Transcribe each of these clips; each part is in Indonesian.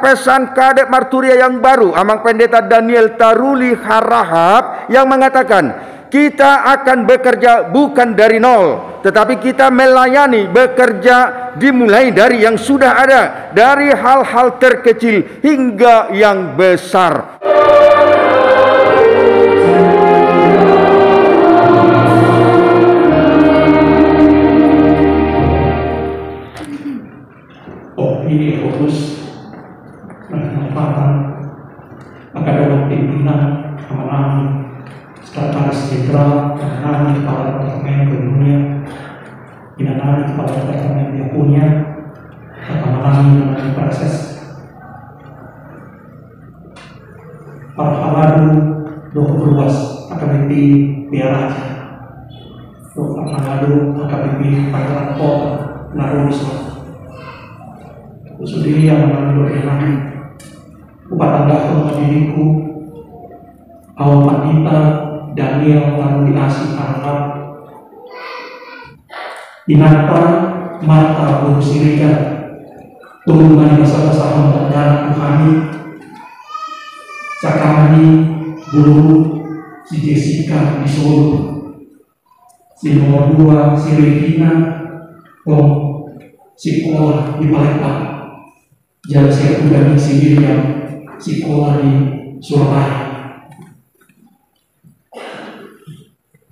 Pesan Kadep Marturia yang baru, Amang Pendeta Daniel Taruli Harahap, yang mengatakan kita akan bekerja bukan dari nol, tetapi kita melayani, bekerja dimulai dari yang sudah ada, dari hal-hal terkecil hingga yang besar. Ini fokus manfaatan maka dalam pimpinan amanah sekretaris jenderal amanah kepala departemen dunia amanah kepala departemen diakunya amanah proses para haladu doa luas AKBP Biaraja doa haladu AKBP Pangkalan Kota Naruliswa Sudiri yang mengambil ilmu Upatan Dahul Diriku Awal Pandita Daniel Taruli Asih Harahap Dinata Marta Guru Sirika Turungan Masa-masa Hamba Tuhani Sakamani Guru Si Jessica di Solo Si nomor 2 Si Regina Si Kola di Palembang Jalan saya udah misi William sekolah di Surabaya.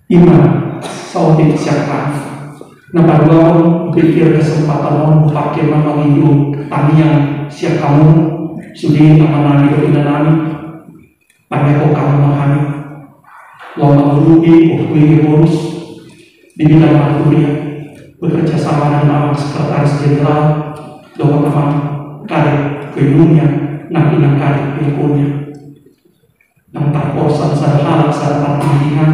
Iman Saudi siapa? Nampak dua pikir kesempatan pakai nama minggu tamiang siap kamu sudi amanah hidup inanami pandai kok kamu mahami lomba berubi ukui bonus di bidang Marturia bekerja sama dengan sekretaris jenderal doa teman kali kedunya nabi nakali pilkunya nampak kosan sarhala sarpat pilihan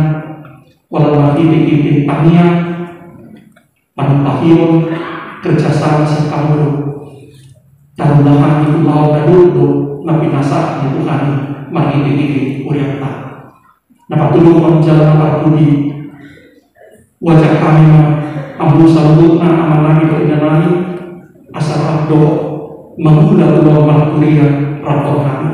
walau lagi di tania panutahil kerjasama sekamuru tarudahan itu lau dadu nabi nasa itu kami mari di uriata nampak dulu menjalan budi wajah kami ambu salutna amanah itu inanani asal abdo mengulang ulang kuliah rapor kami.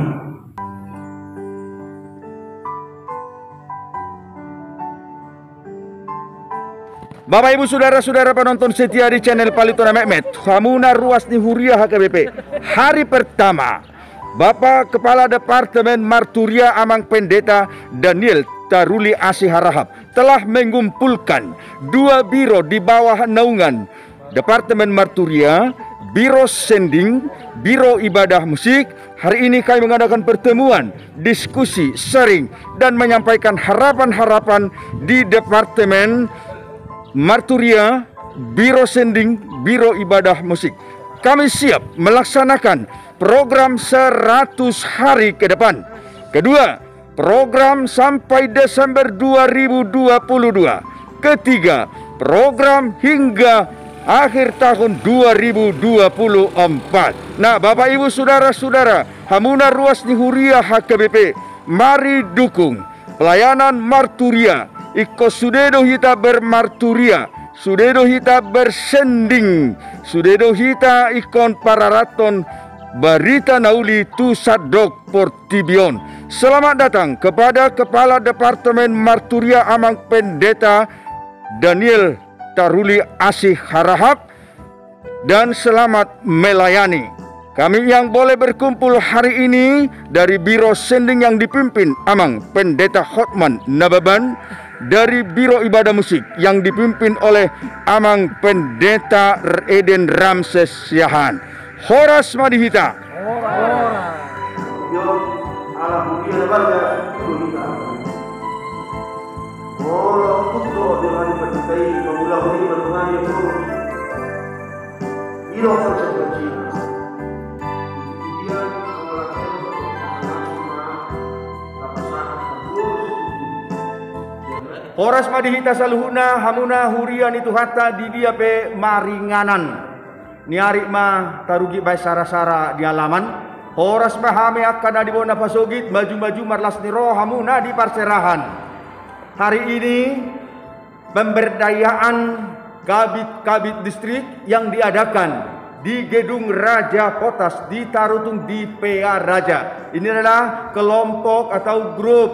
Bapak Ibu Saudara-saudara penonton setia di channel Palitona Mehmet, Hamuna Ruas ni Huria HKBP. Hari pertama, Bapak Kepala Departemen Marturia Amang Pendeta Daniel Taruli Asih Harahap telah mengumpulkan 2 biro di bawah naungan Departemen Marturia, Biro Sending, Biro Ibadah Musik. Hari ini kami mengadakan pertemuan, diskusi, sharing, dan menyampaikan harapan-harapan di Departemen Marturia, Biro Sending, Biro Ibadah Musik. Kami siap melaksanakan program 100 hari ke depan. Kedua, program sampai Desember 2022. Ketiga, program hingga akhir tahun 2024. Nah, Bapak Ibu Saudara-saudara, Hamuna Ruas ni Huria HKBP, mari dukung pelayanan Marturia. Iko sudedo hita bermarturia, sudedo hita bersending, sudedo hita ikon pararaton barita nauli tusadok portibion. Selamat datang kepada Kepala Departemen Marturia Amang Pendeta Daniel Taruli Asih Harahap, dan selamat melayani. Kami yang boleh berkumpul hari ini dari Biro Sending yang dipimpin Amang Pendeta Hotman Nababan, dari Biro Ibadah Musik yang dipimpin oleh Amang Pendeta Eden Ramses Siahan. Horas Madihita. Horas Madihita saluhuna Hamuna Hurian itu hatta di dia pe maringanan niari ma tarugi bay sara-sara di alaman. Horas mahame akan di bona pasogit maju-maju marlas ni roh Hamuna di Parserahan. Hari ini pemberdayaan kabit-kabit distrik yang diadakan di Gedung Raja Potas di Tarutung di PA Raja. Ini adalah kelompok atau grup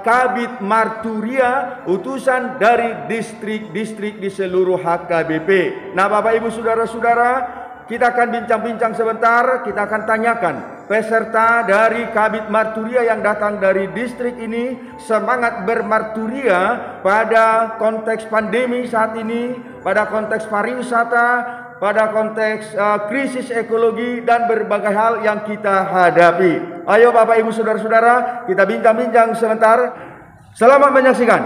Kabid Marturia, utusan dari distrik-distrik di seluruh HKBP. Nah, Bapak Ibu Saudara-saudara, kita akan bincang-bincang sebentar. Kita akan tanyakan peserta dari Kabid Marturia yang datang dari distrik ini semangat bermarturia pada konteks pandemi saat ini, pada konteks pariwisata, pada konteks krisis ekologi dan berbagai hal yang kita hadapi. Ayo Bapak Ibu Saudara-saudara, kita bincang-bincang sebentar. Selamat menyaksikan.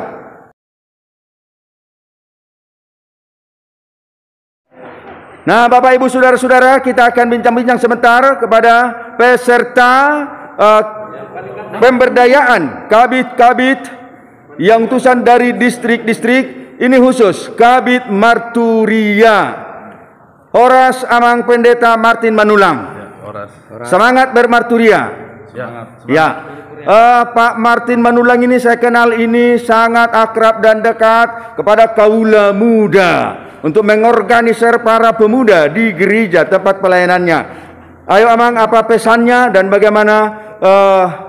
Nah, Bapak Ibu Saudara-saudara, kita akan bincang-bincang sebentar kepada peserta pemberdayaan kabit-kabit yang utusan dari distrik-distrik. Ini khusus Kabid Marturia. Horas Amang Pendeta Martin Manulang. Semangat bermarturia. Ya. Pak Martin Manulang ini saya kenal ini sangat akrab dan dekat kepada kaula muda untuk mengorganisir para pemuda di gereja tempat pelayanannya. Ayo Amang, apa pesannya dan bagaimana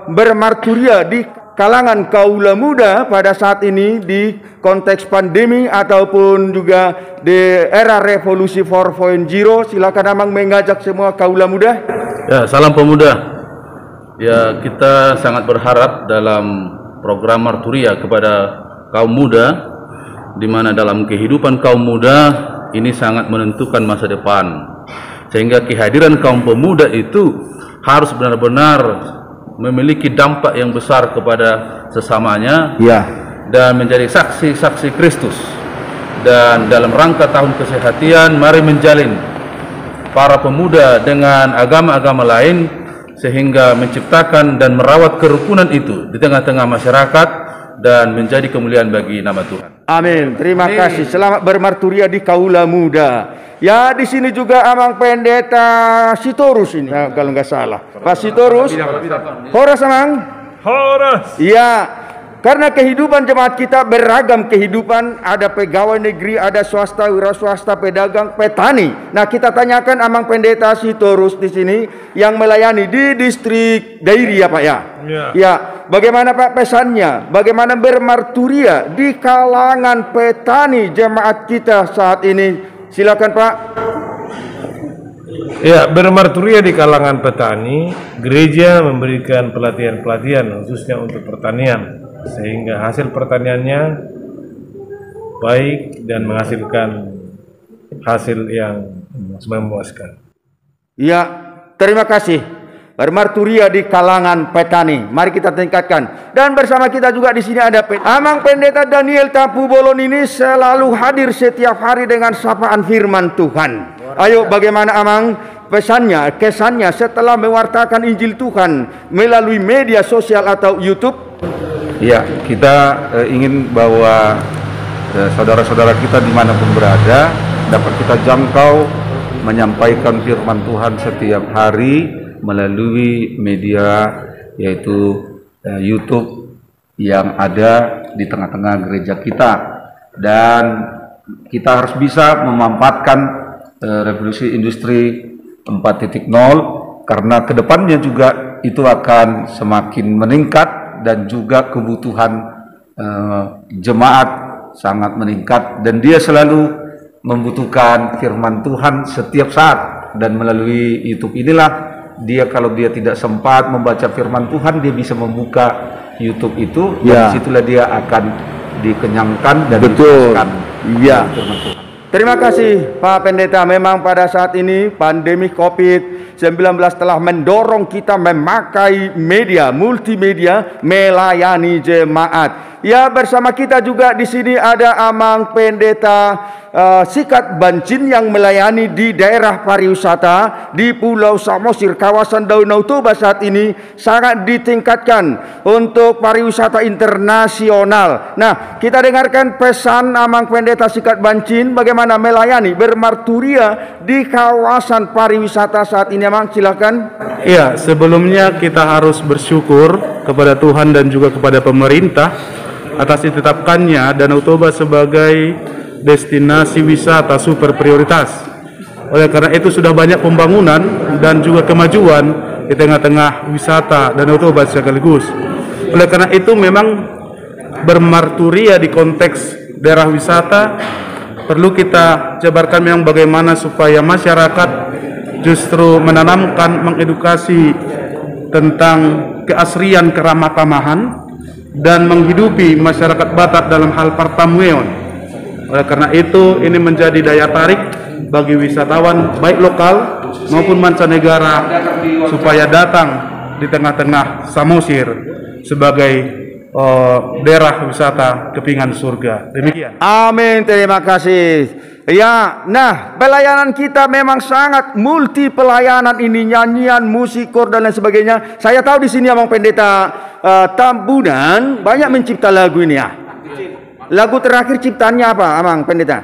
bermarturia di kalangan kaula muda pada saat ini di konteks pandemi ataupun juga di era revolusi 4.0. Silakan Amang mengajak semua kaula muda. Ya, salam pemuda. Ya, kita sangat berharap dalam program Marturia kepada kaum muda, di mana dalam kehidupan kaum muda ini sangat menentukan masa depan. Sehingga kehadiran kaum pemuda itu harus benar-benar memiliki dampak yang besar kepada sesamanya, ya, dan menjadi saksi-saksi Kristus. Dan dalam rangka tahun kesehatan, mari menjalin para pemuda dengan agama-agama lain sehingga menciptakan dan merawat kerukunan itu di tengah-tengah masyarakat dan menjadi kemuliaan bagi nama Tuhan. Amin. Terima kasih. Selamat bermarturia di kaula muda. Ya, di sini juga Amang Pendeta Sitorus ini, kalau nggak salah. Pak Sitorus. Horas Amang. Horas. Ya. Karena kehidupan jemaat kita beragam kehidupan, ada pegawai negeri, ada swasta, wira swasta, pedagang, petani. Nah, kita tanyakan Amang Pendeta Sitorus di sini yang melayani di distrik Dairi ya Pak ya. Ya, bagaimana Pak pesannya? Bagaimana bermarturia di kalangan petani jemaat kita saat ini? Silakan Pak. Ya, bermarturia di kalangan petani, gereja memberikan pelatihan-pelatihan khususnya untuk pertanian, sehingga hasil pertaniannya baik dan menghasilkan hasil yang memuaskan. Ya, terima kasih. Bermarturia di kalangan petani. Mari kita tingkatkan. Dan bersama kita juga di sini ada Amang Pendeta Daniel Tapu Bolon ini selalu hadir setiap hari dengan sapaan firman Tuhan. Ayo, bagaimana Amang pesannya, kesannya setelah mewartakan Injil Tuhan melalui media sosial atau YouTube? Ya, kita ingin bahwa saudara-saudara kita dimanapun berada dapat kita jangkau menyampaikan firman Tuhan setiap hari melalui media yaitu YouTube yang ada di tengah-tengah gereja kita, dan kita harus bisa memanfaatkan revolusi industri 4.0 karena kedepannya juga itu akan semakin meningkat dan juga kebutuhan jemaat sangat meningkat, dan dia selalu membutuhkan firman Tuhan setiap saat. Dan melalui YouTube inilah dia, kalau dia tidak sempat membaca firman Tuhan, dia bisa membuka YouTube itu, dan disitulah dia akan dikenyangkan dan diteruskan firman Tuhan. Terima kasih Pak Pendeta. Memang pada saat ini pandemi COVID-19 telah mendorong kita memakai media, multimedia melayani jemaat. Ya, bersama kita juga di sini ada Amang Pendeta Sikat Bancin yang melayani di daerah pariwisata di Pulau Samosir, kawasan Danau Toba saat ini sangat ditingkatkan untuk pariwisata internasional. Nah, kita dengarkan pesan Amang Pendeta Sikat Bancin bagaimana melayani bermarturia di kawasan pariwisata saat ini. Amang, silakan. Ya, sebelumnya kita harus bersyukur kepada Tuhan dan juga kepada pemerintah atas ditetapkannya Danau Toba sebagai destinasi wisata super prioritas. Oleh karena itu sudah banyak pembangunan dan juga kemajuan di tengah-tengah wisata Danau Toba sekaligus. Oleh karena itu memang bermarturia di konteks daerah wisata perlu kita jabarkan memang bagaimana supaya masyarakat justru menanamkan, mengedukasi tentang keasrian keramah tamahan dan menghidupi masyarakat Batak dalam hal partamueon. Oleh karena itu ini menjadi daya tarik bagi wisatawan baik lokal maupun mancanegara supaya datang di tengah-tengah Samosir sebagai daerah wisata kepingan surga. Demikian. Amin, terima kasih. Ya, nah pelayanan kita memang sangat multi pelayanan ini, nyanyian, musik, kor dan lain sebagainya. Saya tahu di sini Abang Pendeta Tambunan banyak mencipta lagu ini ya. Lagu terakhir ciptaannya apa, Abang Pendeta?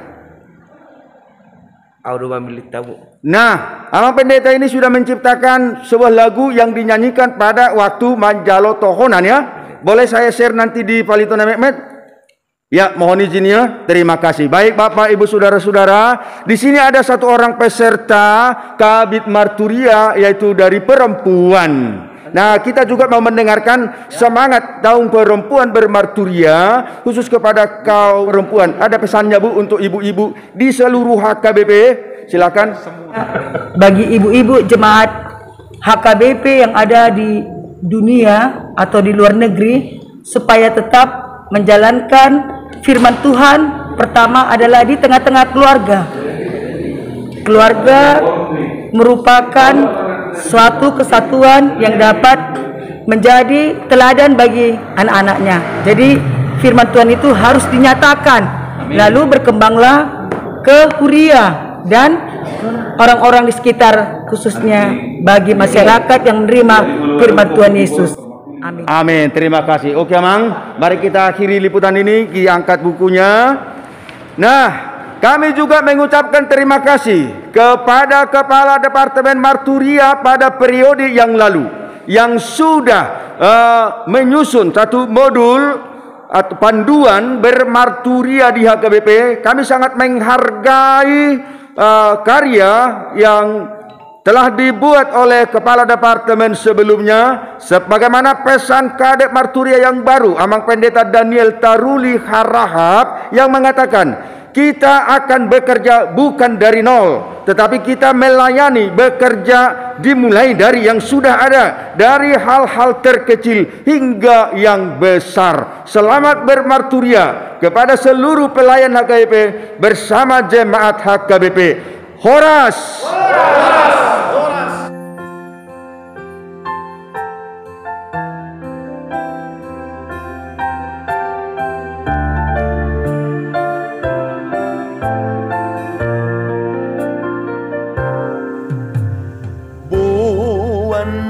Nah, Abang Pendeta ini sudah menciptakan sebuah lagu yang dinyanyikan pada waktu Manjalo Tohonan ya. Boleh saya share nanti di Palitona Mehmet? Ya, mohon izinnya. Terima kasih. Baik Bapak, Ibu, Saudara-saudara, di sini ada satu orang peserta Kabit Marturia yaitu dari perempuan. Nah, kita juga mau mendengarkan semangat Tahun Perempuan Bermarturia khusus kepada kaum perempuan. Ada pesannya Bu untuk ibu-ibu di seluruh HKBP? Silakan. Bagi ibu-ibu jemaat HKBP yang ada di dunia atau di luar negeri supaya tetap menjalankan firman Tuhan, pertama adalah di tengah-tengah keluarga. Keluarga merupakan suatu kesatuan yang dapat menjadi teladan bagi anak-anaknya. Jadi firman Tuhan itu harus dinyatakan. Lalu berkembanglah ke Huria dan orang-orang di sekitar, khususnya bagi masyarakat yang menerima firman Tuhan Yesus. Amin. Amin. Terima kasih. Oke, Mang. Mari kita akhiri liputan ini. Kita angkat bukunya. Nah, kami juga mengucapkan terima kasih kepada Kepala Departemen Marturia pada periode yang lalu yang sudah menyusun satu modul atau panduan bermarturia di HKBP. Kami sangat menghargai karya yang telah dibuat oleh Kepala Departemen sebelumnya, sebagaimana pesan Kadep Marturia yang baru, Amang Pendeta Daniel Taruli Harahap, yang mengatakan kita akan bekerja bukan dari nol, tetapi kita melayani, bekerja dimulai dari yang sudah ada, dari hal-hal terkecil hingga yang besar. Selamat bermarturia kepada seluruh pelayan HKBP bersama jemaat HKBP. Horas!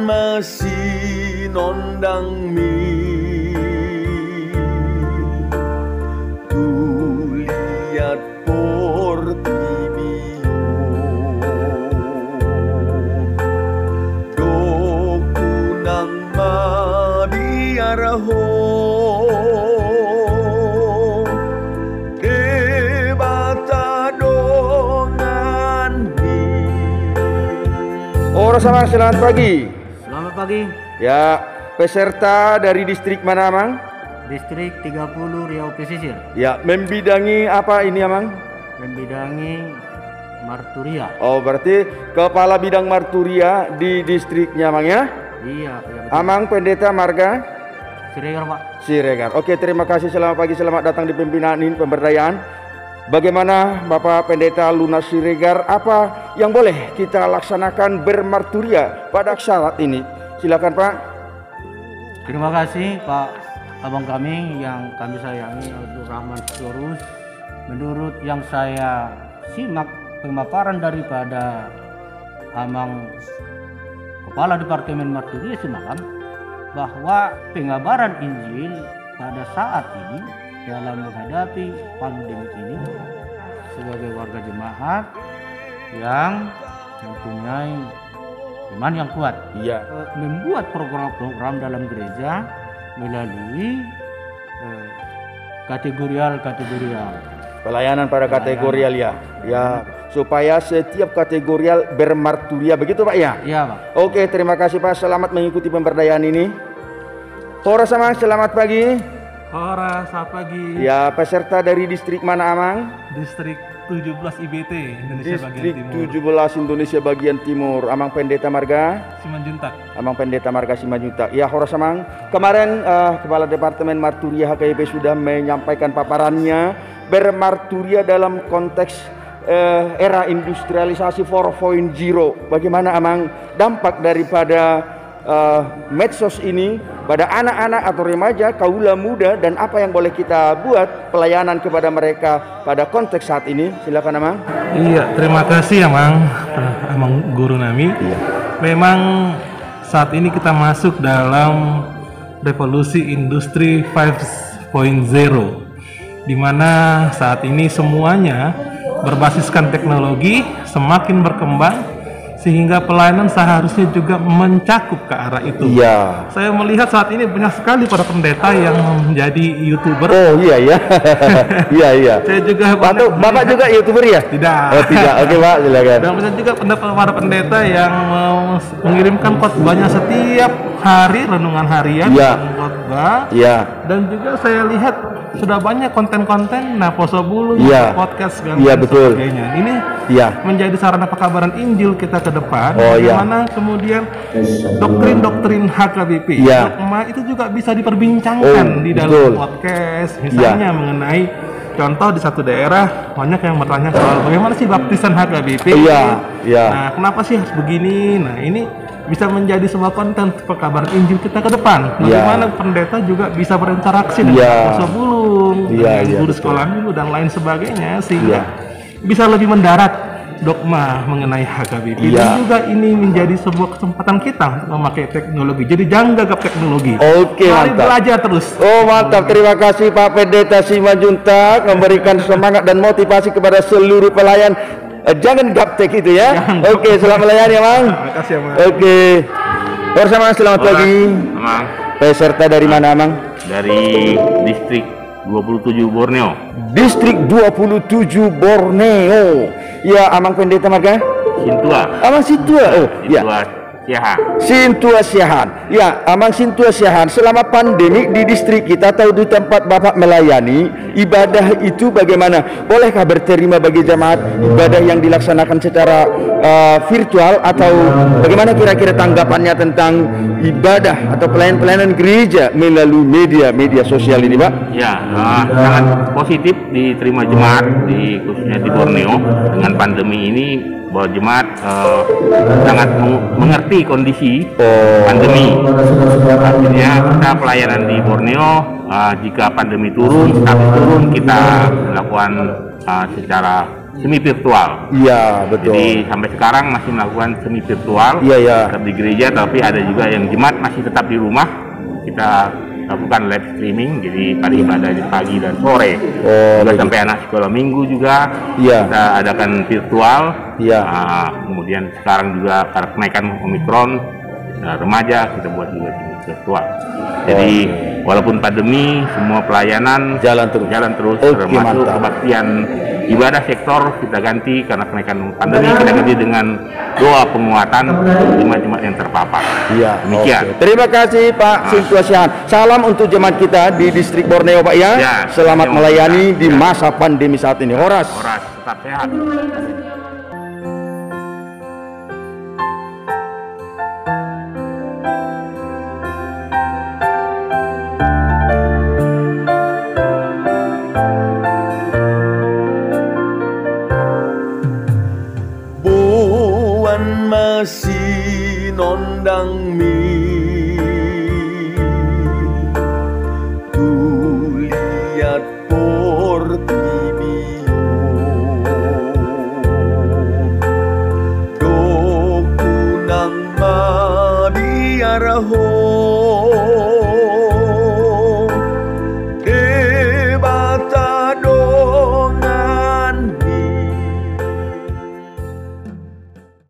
Masih nondang mi tu lihat portibio dokunang mabiaraho debata dongan mi. Sama selamat pagi. Pagi. Ya, peserta dari distrik mana, Amang? Distrik 30 Riau Pesisir. Ya, membidangi apa ini, Amang? Membidangi marturia. Oh, berarti kepala bidang marturia di distriknya, Amang ya? Iya, betul. Amang Pendeta Marga Siregar, Pak. Siregar. Oke, terima kasih. Selamat pagi, selamat datang di pimpinan ini pemberdayaan. Bagaimana Bapak Pendeta Lunas Siregar, apa yang boleh kita laksanakan bermarturia pada saat ini? Silakan Pak. Terima kasih Pak Abang kami yang kami sayangi, Abdul Rahman Sorus. Menurut yang saya simak pemaparan daripada Amang Kepala Departemen Marturia semalam, bahwa pengabaran Injil pada saat ini dalam menghadapi pandemi ini sebagai warga jemaat yang mempunyai iman yang kuat, membuat program-program dalam gereja melalui kategorial pelayanan pada kategorial ya. supaya setiap kategorial bermarturia, begitu Pak ya? Iya Pak. Oke, terima kasih Pak, selamat mengikuti pemberdayaan ini. Horas Amang, selamat pagi. Horas, selamat pagi. Ya, peserta dari distrik mana Amang? Distrik 17 IBT, Indonesia Distrik bagian timur. 17 Indonesia bagian timur. Amang Pendeta Marga? Simanjuntak. Amang Pendeta Marga Simanjuntak. Ya, Horas Amang. Kemarin Kepala Departemen Marturia HKBP sudah menyampaikan paparannya bermarturia dalam konteks era industrialisasi 4.0. Bagaimana Amang dampak daripada medsos ini pada anak-anak atau remaja, kaula muda, dan apa yang boleh kita buat pelayanan kepada mereka pada konteks saat ini? Silakan Amang. Iya, terima kasih Amang Guru Nami. Iya. Memang saat ini kita masuk dalam revolusi industri 5.0, di mana saat ini semuanya berbasiskan teknologi, semakin berkembang, sehingga pelayanan seharusnya juga mencakup ke arah itu. Iya. Saya melihat saat ini banyak sekali para pendeta yang menjadi YouTuber. Oh iya ya. Iya iya. Saya juga Bapak juga YouTuber ya? Tidak. Oh tidak. Oke Pak, silakan. Dan bisa juga para pendeta yang mengirimkan khotbahnya setiap hari, renungan harian, Iya. khotbah. Iya. Dan juga saya lihat sudah banyak konten-konten Poso Bulu, Iya. podcast dan Iya, betul. sebagainya. Ini Iya. menjadi sarana pekabaran Injil kita ke depan. Oh, iya. Bagaimana kemudian doktrin-doktrin HKBP, Iya. dogma itu juga bisa diperbincangkan Oh, di dalam betul. podcast. Misalnya mengenai contoh di satu daerah banyak yang bertanya soal bagaimana sih baptisan HKBP. Iya, iya. Nah, kenapa sih harus begini? Nah, ini bisa menjadi sebuah konten pekabaran Injil kita ke depan. Bagaimana pendeta juga bisa berinteraksi dengan Iya. Poso Bulung, Iya, dengan iya, guru betul. sekolah minggu dan lain sebagainya, sehingga Iya. bisa lebih mendarat dogma mengenai HKBP. Iya. Dan juga ini menjadi sebuah kesempatan kita untuk memakai teknologi. Jadi jangan gagap teknologi. Oke, Mari mantap. belajar terus. Oh mantap, terima kasih Pak Pendeta Simanjuntak memberikan semangat dan motivasi kepada seluruh pelayan. Jangan gaptek itu ya. Oke, selamat melayani Amang. Terima kasih Amang. Oke. Bersama selamat pagi. Amang, Peserta dari mana Amang? dari distrik 27 Borneo. Distrik 27 Borneo. Ya, Amang Pendeta Marga? Sintua. Amang Sintua. Oh, ya. Sintua Siaha. Sintua Siahan. Ya, Amang Sintua Siahan, selama pandemi di distrik kita atau di tempat Bapak melayani, ibadah itu bagaimana? Bolehkah berterima bagi jemaat ibadah yang dilaksanakan secara virtual, atau bagaimana kira-kira tanggapannya tentang ibadah atau pelayanan gereja melalui media sosial ini, Pak? Ya, sangat positif diterima jemaat khususnya di Borneo dengan pandemi ini, bahwa jemaat sangat mengerti kondisi pandemi. Artinya kita pelayanan di Borneo, jika pandemi turun, status turun, kita melakukan secara semi virtual. Iya, betul. Jadi sampai sekarang masih melakukan semi virtual. Iya, iya. Tetap di gereja, tapi ada juga yang jemaat masih tetap di rumah. Kita lakukan live streaming, jadi pada ibadah di pagi dan sore. Juga sampai anak sekolah minggu juga kita adakan virtual. Kemudian sekarang juga karena kenaikan Omikron, remaja kita buat juga virtual. Jadi walaupun pandemi, semua pelayanan jalan terus, termasuk kebaktian ibadah sektor kita ganti karena kenaikan pandemi, kita ganti dengan doa penguatan jemaat-jemaat yang terpapar. Iya, demikian. Oke. Terima kasih Pak Sintua Siahan. Salam untuk jemaat kita di distrik Borneo Pak ya. Selamat melayani di masa pandemi saat ini. Horas. Horas, tetap sehat. Buan masih nondang mi